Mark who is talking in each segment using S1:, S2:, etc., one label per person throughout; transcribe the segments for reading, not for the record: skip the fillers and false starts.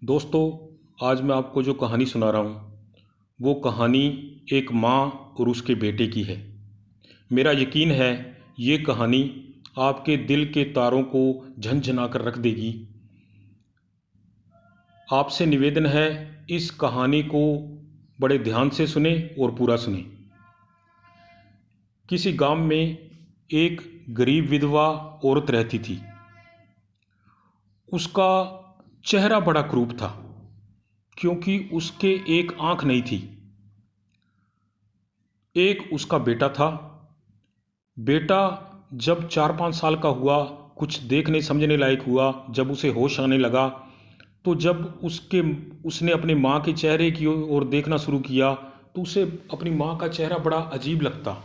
S1: दोस्तों, आज मैं आपको जो कहानी सुना रहा हूँ वो कहानी एक माँ और उसके बेटे की है। मेरा यकीन है ये कहानी आपके दिल के तारों को झनझना कर रख देगी। आपसे निवेदन है, इस कहानी को बड़े ध्यान से सुने और पूरा सुने। किसी गांव में एक गरीब विधवा औरत रहती थी। उसका चेहरा बड़ा क्रूप था क्योंकि उसके एक आंख नहीं थी। एक उसका बेटा था। बेटा जब 4-5 साल का हुआ, कुछ देखने समझने लायक हुआ, जब उसे होश आने लगा, तो जब उसने अपनी माँ के चेहरे की ओर देखना शुरू किया तो उसे अपनी माँ का चेहरा बड़ा अजीब लगता।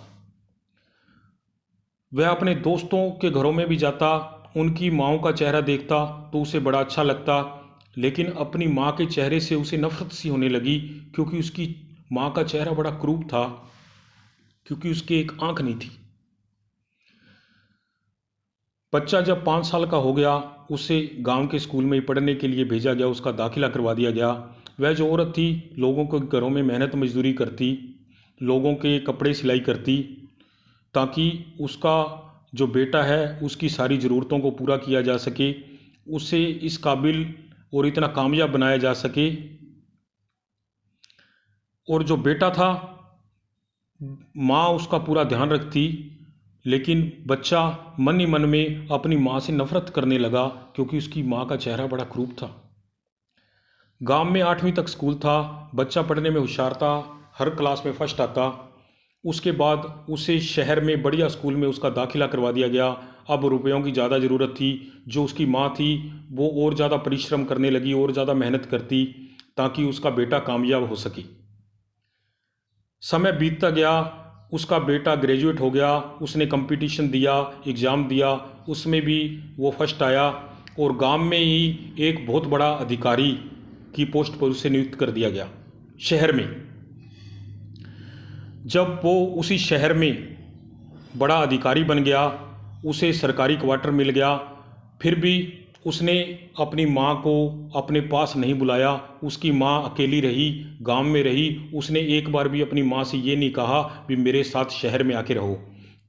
S1: वह अपने दोस्तों के घरों में भी जाता, उनकी माँओं का चेहरा देखता तो उसे बड़ा अच्छा लगता, लेकिन अपनी माँ के चेहरे से उसे नफरत सी होने लगी क्योंकि उसकी माँ का चेहरा बड़ा क्रूप था, क्योंकि उसकी एक आंख नहीं थी। बच्चा जब 5 साल का हो गया, उसे गांव के स्कूल में पढ़ने के लिए भेजा गया, उसका दाखिला करवा दिया गया। वह जो औरत थी, लोगों के घरों में मेहनत मजदूरी करती, लोगों के कपड़े सिलाई करती, ताकि उसका जो बेटा है उसकी सारी ज़रूरतों को पूरा किया जा सके, उसे इस काबिल और इतना कामयाब बनाया जा सके। और जो बेटा था, माँ उसका पूरा ध्यान रखती, लेकिन बच्चा मन ही मन में अपनी माँ से नफरत करने लगा क्योंकि उसकी माँ का चेहरा बड़ा क्रूप था। गांव में 8वीं तक स्कूल था। बच्चा पढ़ने में होशियार था, हर क्लास में फर्स्ट आता। उसके बाद उसे शहर में बढ़िया स्कूल में उसका दाखिला करवा दिया गया। अब रुपयों की ज़्यादा ज़रूरत थी। जो उसकी माँ थी वो और ज़्यादा परिश्रम करने लगी और ज़्यादा मेहनत करती ताकि उसका बेटा कामयाब हो सके। समय बीतता गया, उसका बेटा ग्रेजुएट हो गया, उसने कंपटीशन दिया, एग्ज़ाम दिया, उसमें भी वो फर्स्ट आया और गांव में ही एक बहुत बड़ा अधिकारी की पोस्ट पर उसे नियुक्त कर दिया गया शहर में। जब वो उसी शहर में बड़ा अधिकारी बन गया, उसे सरकारी क्वार्टर मिल गया, फिर भी उसने अपनी माँ को अपने पास नहीं बुलाया। उसकी माँ अकेली रही, गांव में रही। उसने एक बार भी अपनी माँ से ये नहीं कहा भी मेरे साथ शहर में आके रहो,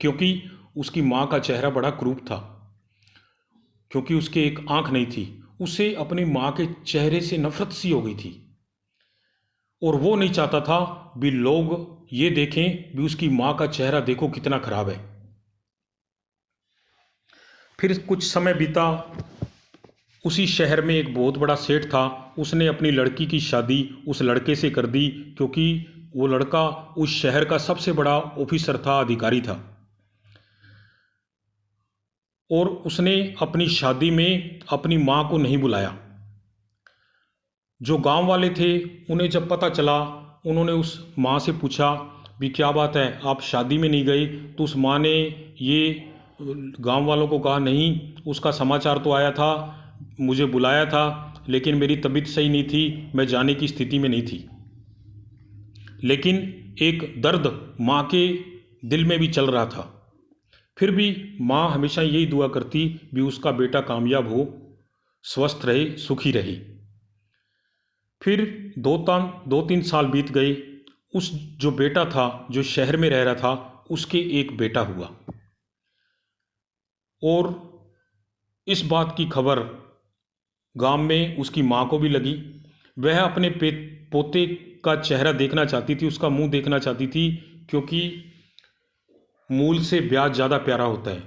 S1: क्योंकि उसकी माँ का चेहरा बड़ा क्रूप था, क्योंकि उसके एक आंख नहीं थी। उसे अपनी माँ के चेहरे से नफरत सी हो गई थी और वो नहीं चाहता था भी लोग ये देखें भी उसकी माँ का चेहरा देखो कितना खराब है। फिर कुछ समय बीता। उसी शहर में एक बहुत बड़ा सेठ था। उसने अपनी लड़की की शादी उस लड़के से कर दी क्योंकि वो लड़का उस शहर का सबसे बड़ा ऑफिसर था, अधिकारी था। और उसने अपनी शादी में अपनी माँ को नहीं बुलाया। जो गांव वाले थे उन्हें जब पता चला, उन्होंने उस माँ से पूछा भी क्या बात है, आप शादी में नहीं गई? तो उस माँ ने ये गांव वालों को कहा, नहीं, उसका समाचार तो आया था, मुझे बुलाया था, लेकिन मेरी तबीयत सही नहीं थी, मैं जाने की स्थिति में नहीं थी। लेकिन एक दर्द माँ के दिल में भी चल रहा था। फिर भी माँ हमेशा यही दुआ करती भी उसका बेटा कामयाब हो, स्वस्थ रहे, सुखी रहे। फिर 2-3 साल बीत गए। उस जो बेटा था, जो शहर में रह रहा था, उसके एक बेटा हुआ और इस बात की खबर गांव में उसकी माँ को भी लगी। वह अपने पोते का चेहरा देखना चाहती थी, उसका मुंह देखना चाहती थी, क्योंकि मूल से ब्याज ज़्यादा प्यारा होता है।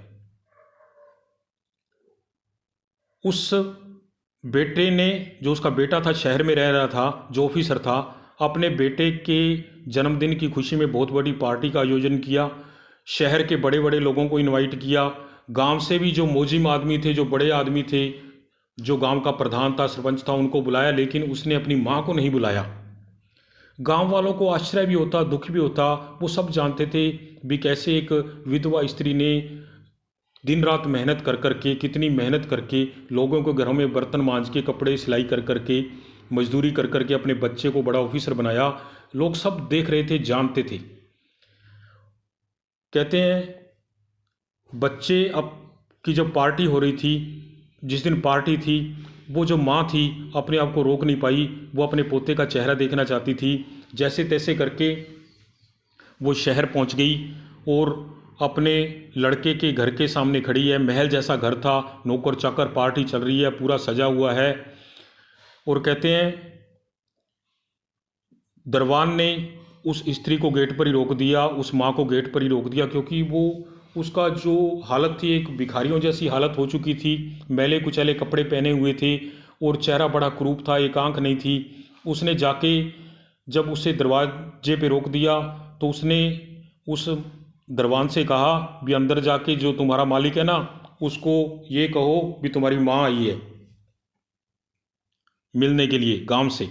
S1: उस बेटे ने, जो उसका बेटा था, शहर में रह रहा था, जो ऑफिसर था, अपने बेटे के जन्मदिन की खुशी में बहुत बड़ी पार्टी का आयोजन किया। शहर के बड़े बड़े लोगों को इनवाइट किया। गांव से भी जो मोजिम आदमी थे, जो बड़े आदमी थे, जो गांव का प्रधान था, सरपंच था, उनको बुलाया, लेकिन उसने अपनी माँ को नहीं बुलाया। गांव वालों को आश्चर्य भी होता, दुख भी होता। वो सब जानते थे भी कैसे एक विधवा स्त्री ने दिन रात मेहनत कर करके, कितनी मेहनत करके, लोगों के घरों में बर्तन मांज के, कपड़े सिलाई कर करके, मजदूरी कर करके अपने बच्चे को बड़ा ऑफिसर बनाया। लोग सब देख रहे थे, जानते थे। कहते हैं बच्चे अब की जब पार्टी हो रही थी, जिस दिन पार्टी थी, वो जो माँ थी अपने आप को रोक नहीं पाई, वो अपने पोते का चेहरा देखना चाहती थी। जैसे तैसे करके वो शहर पहुंच गई और अपने लड़के के घर के सामने खड़ी है। महल जैसा घर था, नौकर चाकर, पार्टी चल रही है, पूरा सजा हुआ है। और कहते हैं दरबान ने उस स्त्री को गेट पर ही रोक दिया, उस माँ को गेट पर ही रोक दिया, क्योंकि वो उसका जो हालत थी एक भिखारियों जैसी हालत हो चुकी थी। मैले कुचैले कपड़े पहने हुए थे और चेहरा बड़ा क्रूप था, एक आंख नहीं थी। उसने जाके जब उसे दरवाजे पे रोक दिया तो उसने उस दरबान से कहा भी अंदर जाके जो तुम्हारा मालिक है ना उसको ये कहो भी तुम्हारी माँ आई है मिलने के लिए गांव से।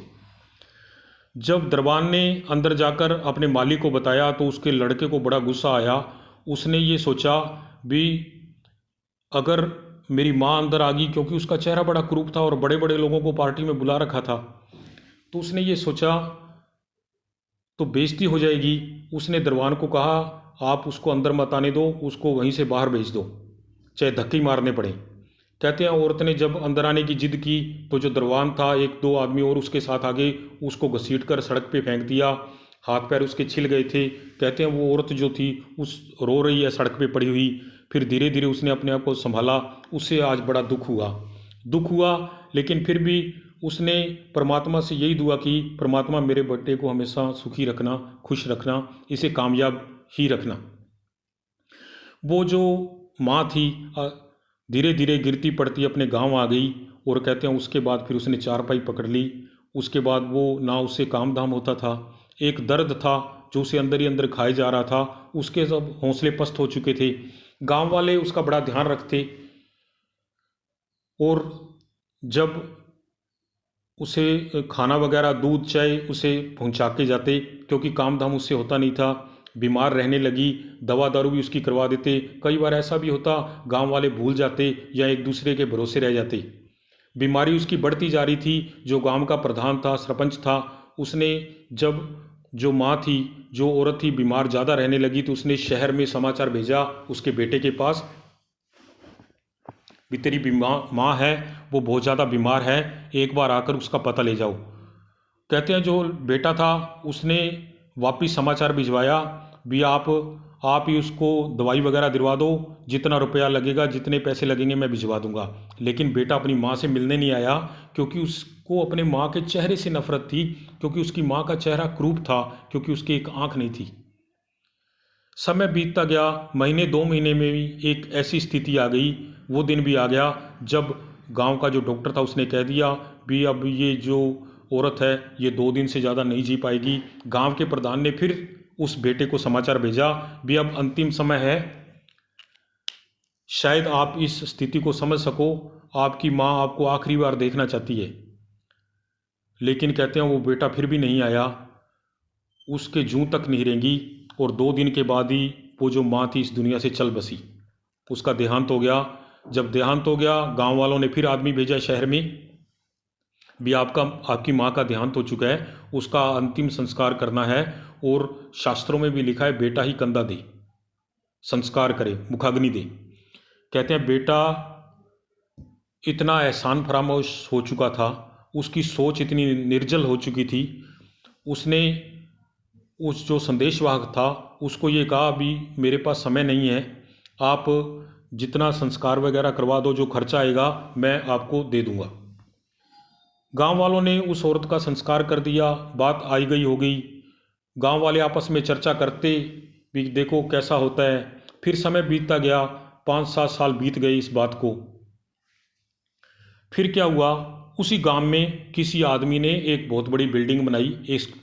S1: जब दरबान ने अंदर जाकर अपने मालिक को बताया तो उसके लड़के को बड़ा गुस्सा आया। उसने ये सोचा भी अगर मेरी माँ अंदर आ गई, क्योंकि उसका चेहरा बड़ा क्रूप था और बड़े बड़े लोगों को पार्टी में बुला रखा था, तो उसने ये सोचा तो बेइज्जती हो जाएगी। उसने दरबान को कहा आप उसको अंदर मत आने दो, उसको वहीं से बाहर भेज दो, चाहे धक्के मारने पड़े। कहते हैं औरत ने जब अंदर आने की जिद की तो जो दरबान था, एक दो आदमी और उसके साथ आगे, उसको घसीट कर सड़क पे फेंक दिया। हाथ पैर उसके छिल गए थे। कहते हैं वो औरत जो थी उस रो रही है सड़क पे पड़ी हुई। फिर धीरे धीरे उसने अपने आप को संभाला। उससे आज बड़ा दुख हुआ, लेकिन फिर भी उसने परमात्मा से यही दुआ की, परमात्मा मेरे बेटे को हमेशा सुखी रखना, खुश रखना, इसे कामयाब ही रखना। वो जो माँ थी धीरे धीरे गिरती पड़ती अपने गांव आ गई। और कहते हैं उसके बाद फिर उसने चारपाई पकड़ ली। उसके बाद वो ना उससे काम धाम होता था, एक दर्द था जो उसे अंदर ही अंदर खाए जा रहा था। उसके सब हौसले पस्त हो चुके थे। गांव वाले उसका बड़ा ध्यान रखते और जब उसे खाना वगैरह दूध चाय उसे पहुंचा के जाते, क्योंकि काम धाम उससे होता नहीं था। बीमार रहने लगी, दवा दारू भी उसकी करवा देते। कई बार ऐसा भी होता गांव वाले भूल जाते या एक दूसरे के भरोसे रह जाते। बीमारी उसकी बढ़ती जा रही थी। जो गांव का प्रधान था, सरपंच था, उसने जब जो माँ थी, जो औरत थी बीमार ज़्यादा रहने लगी, तो उसने शहर में समाचार भेजा उसके बेटे के पास भी तेरी माँ है वो बहुत ज़्यादा बीमार है, एक बार आकर उसका पता ले जाओ। कहते हैं जो बेटा था उसने वापिस समाचार भिजवाया भी आप ही उसको दवाई वगैरह दिलवा दो, जितना रुपया लगेगा, जितने पैसे लगेंगे मैं भिजवा दूंगा। लेकिन बेटा अपनी माँ से मिलने नहीं आया, क्योंकि उसको अपने माँ के चेहरे से नफरत थी, क्योंकि उसकी माँ का चेहरा क्रूप था, क्योंकि उसकी एक आंख नहीं थी। समय बीतता गया, महीने 2 महीने में भी एक ऐसी स्थिति आ गई, वो दिन भी आ गया जब गांव का जो डॉक्टर था उसने कह दिया भी अब ये जो औरत है ये 2 दिन से ज़्यादा नहीं जी पाएगी। गांव के प्रधान ने फिर उस बेटे को समाचार भेजा भी अब अंतिम समय है, शायद आप इस स्थिति को समझ सको, आपकी माँ आपको आखिरी बार देखना चाहती है। लेकिन कहते हैं वो बेटा फिर भी नहीं आया, उसके जूं तक नहीं रेंगी और 2 दिन के बाद ही वो जो माँ थी इस दुनिया से चल बसी। उसका देहांत हो गया। जब देहांत हो गया, गांव वालों ने फिर आदमी भेजा शहर में भी आपकी माँ का देहांत हो चुका है, उसका अंतिम संस्कार करना है। और शास्त्रों में भी लिखा है बेटा ही कंधा दे, संस्कार करे, मुखाग्नि दे। कहते हैं बेटा इतना एहसान फरामोश हो चुका था, उसकी सोच इतनी निर्जल हो चुकी थी, उसने उस जो संदेशवाहक था उसको ये कहा भी मेरे पास समय नहीं है, आप जितना संस्कार वगैरह करवा दो, जो खर्चा आएगा मैं आपको दे दूंगा। गांव वालों ने उस औरत का संस्कार कर दिया। बात आई गई हो गई। गांव वाले आपस में चर्चा करते भी देखो कैसा होता है। फिर समय बीतता गया, 5-7 साल बीत गए इस बात को। फिर क्या हुआ, उसी गांव में किसी आदमी ने एक बहुत बड़ी बिल्डिंग बनाई,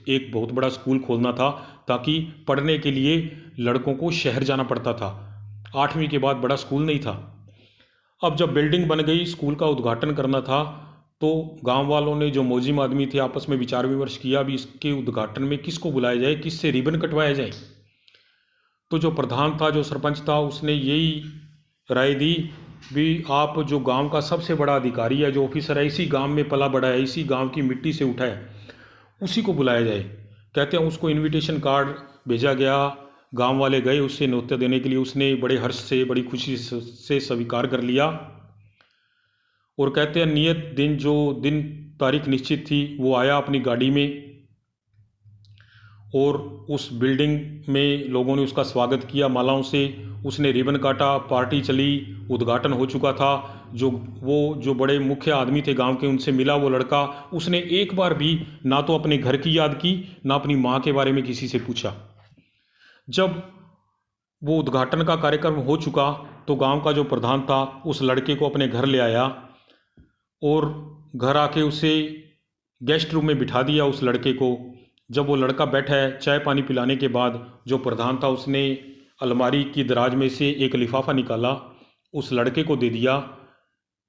S1: एक बहुत बड़ा स्कूल खोलना था, ताकि पढ़ने के लिए लड़कों को शहर जाना पड़ता था। 8वीं के बाद बड़ा स्कूल नहीं था। अब जब बिल्डिंग बन गई, स्कूल का उद्घाटन करना था, तो गांव वालों ने जो मौजिम आदमी थे आपस में विचार विमर्श किया भी इसके उद्घाटन में किसको बुलाया जाए, किससे रिबन कटवाया जाए। तो जो प्रधान था, जो सरपंच था, उसने यही राय दी भी आप जो गांव का सबसे बड़ा अधिकारी है, जो ऑफिसर है, इसी गांव में पला बड़ा है, इसी गांव की मिट्टी से उठा है, उसी को बुलाया जाए। कहते हैं उसको इनविटेशन कार्ड भेजा गया। गांव वाले गए उससे न्योता देने के लिए। उसने बड़े हर्ष से, बड़ी खुशी से स्वीकार कर लिया। और कहते हैं नियत दिन, जो दिन तारीख निश्चित थी, वो आया अपनी गाड़ी में और उस बिल्डिंग में लोगों ने उसका स्वागत किया मालाओं से। उसने रिबन काटा, पार्टी चली, उद्घाटन हो चुका था। जो बड़े मुख्य आदमी थे गांव के, उनसे मिला वो लड़का। उसने एक बार भी ना तो अपने घर की याद की, ना अपनी माँ के बारे में किसी से पूछा। जब वो उद्घाटन का कार्यक्रम हो चुका तो गांव का जो प्रधान था उस लड़के को अपने घर ले आया और घर आके उसे गेस्ट रूम में बिठा दिया उस लड़के को। जब वो लड़का बैठा है, चाय पानी पिलाने के बाद जो प्रधान था उसने अलमारी की दराज में से एक लिफाफा निकाला, उस लड़के को दे दिया।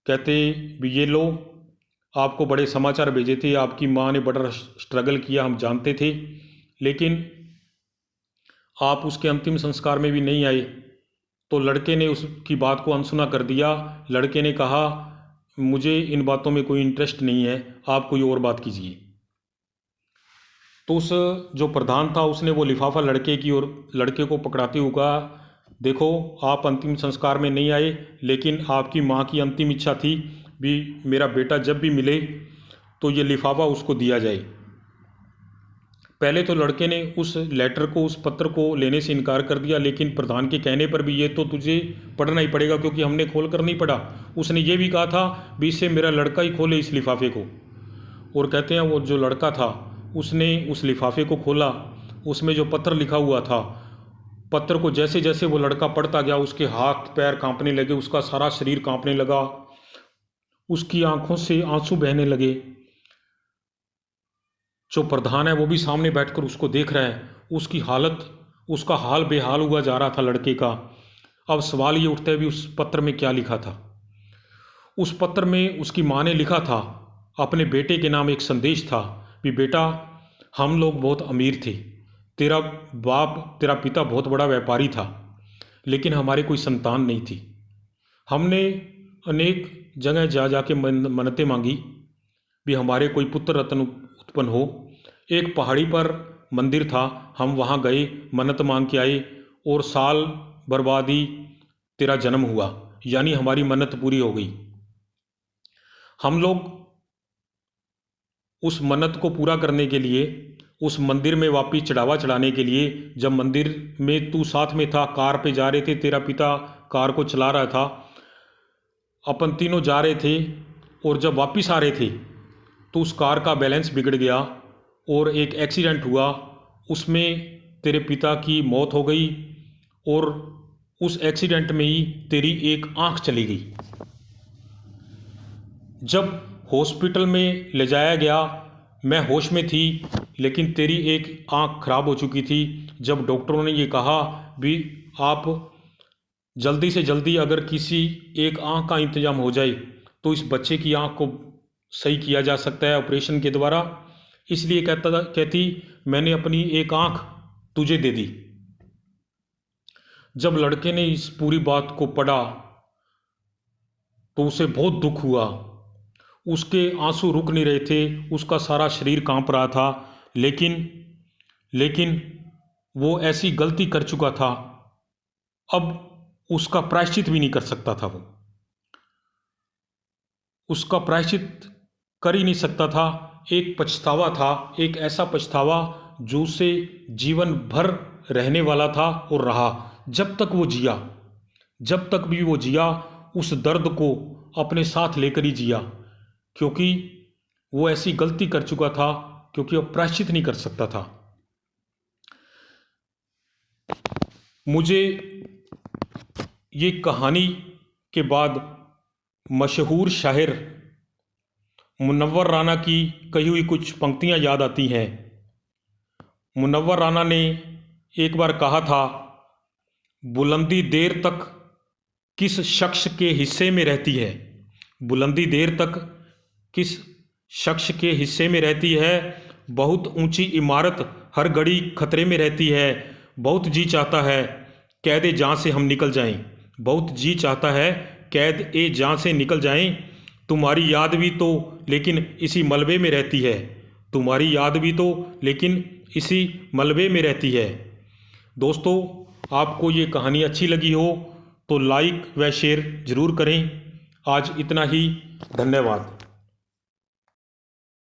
S1: कहते भी ये लो, आपको बड़े समाचार भेजे थे, आपकी माँ ने बड़ा स्ट्रगल किया, हम जानते थे, लेकिन आप उसके अंतिम संस्कार में भी नहीं आए। तो लड़के ने उसकी बात को अनसुना कर दिया। लड़के ने कहा मुझे इन बातों में कोई इंटरेस्ट नहीं है, आप कोई और बात कीजिए। तो उस जो प्रधान था उसने वो लिफाफा लड़के की और लड़के को पकड़ाते हुए कहा, देखो आप अंतिम संस्कार में नहीं आए, लेकिन आपकी माँ की अंतिम इच्छा थी भी मेरा बेटा जब भी मिले तो ये लिफाफा उसको दिया जाए। पहले तो लड़के ने उस लेटर को, उस पत्र को लेने से इनकार कर दिया, लेकिन प्रधान के कहने पर भी ये तो तुझे पढ़ना ही पड़ेगा क्योंकि हमने खोल कर नहीं पढ़ा। उसने ये भी कहा था भी इससे मेरा लड़का ही खोले इस लिफाफे को। और कहते हैं वो जो लड़का था उसने उस लिफाफे को खोला, उसमें जो पत्र लिखा हुआ था, पत्र को जैसे जैसे वो लड़का पढ़ता गया उसके हाथ पैर कांपने लगे, उसका सारा शरीर कांपने लगा, उसकी आंखों से आंसू बहने लगे। जो प्रधान है वो भी सामने बैठकर उसको देख रहा है। उसकी हालत, उसका हाल बेहाल हुआ जा रहा था लड़के का। अब सवाल ये उठता है भी उस पत्र में क्या लिखा था। उस पत्र में उसकी माँ ने लिखा था, अपने बेटे के नाम एक संदेश था भी बेटा हम लोग बहुत अमीर थे, तेरा पिता बहुत बड़ा व्यापारी था, लेकिन हमारे कोई संतान नहीं थी। हमने अनेक जगह जा जाके मन्नतें मांगी भी हमारे कोई पुत्र रत्न उत्पन्न हो। एक पहाड़ी पर मंदिर था, हम वहाँ गए, मन्नत मांग के आए और साल बर्बाद ही तेरा जन्म हुआ, यानी हमारी मन्नत पूरी हो गई। हम लोग उस मन्नत को पूरा करने के लिए उस मंदिर में वापिस चढ़ावा चढ़ाने के लिए, जब मंदिर में तू साथ में था, कार पे जा रहे थे, तेरा पिता कार को चला रहा था, अपन तीनों जा रहे थे और जब वापिस आ रहे थे तो उस कार का बैलेंस बिगड़ गया और एक एक्सीडेंट हुआ, उसमें तेरे पिता की मौत हो गई और उस एक्सीडेंट में ही तेरी एक आंख चली गई। जब हॉस्पिटल में ले जाया गया, मैं होश में थी, लेकिन तेरी एक आंख खराब हो चुकी थी। जब डॉक्टरों ने ये कहा भी आप जल्दी से जल्दी अगर किसी एक आंख का इंतजाम हो जाए तो इस बच्चे की आंख को सही किया जा सकता है ऑपरेशन के द्वारा, इसलिए कहती मैंने अपनी एक आंख तुझे दे दी। जब लड़के ने इस पूरी बात को पढ़ा तो उसे बहुत दुख हुआ, उसके आंसू रुक नहीं रहे थे, उसका सारा शरीर कांप रहा था, लेकिन वो ऐसी गलती कर चुका था, अब उसका प्रायश्चित भी नहीं कर सकता था। वो उसका प्रायश्चित कर ही नहीं सकता था। एक पछतावा था, एक ऐसा पछतावा जो उसे जीवन भर रहने वाला था और रहा। जब तक वो जिया, जब तक भी वो जिया, उस दर्द को अपने साथ लेकर ही जिया, क्योंकि वो ऐसी गलती कर चुका था, क्योंकि वो प्रायश्चित नहीं कर सकता था। मुझे ये कहानी के बाद मशहूर शायर मुनव्वर राना की कही हुई कुछ पंक्तियाँ याद आती हैं। मुनव्वर राना ने एक बार कहा था, बुलंदी देर तक किस शख्स के हिस्से में रहती है, बुलंदी देर तक किस शख्स के हिस्से में रहती है, बहुत ऊंची इमारत हर घड़ी खतरे में रहती है, बहुत जी चाहता है कैद ए जान से हम निकल जाएं, बहुत जी चाहता है कैद ए जान से निकल जाएं, तुम्हारी याद भी तो लेकिन इसी मलबे में रहती है, तुम्हारी याद भी तो लेकिन इसी मलबे में रहती है। दोस्तों, आपको ये कहानी अच्छी लगी हो तो लाइक व शेयर ज़रूर करें। आज इतना ही। धन्यवाद।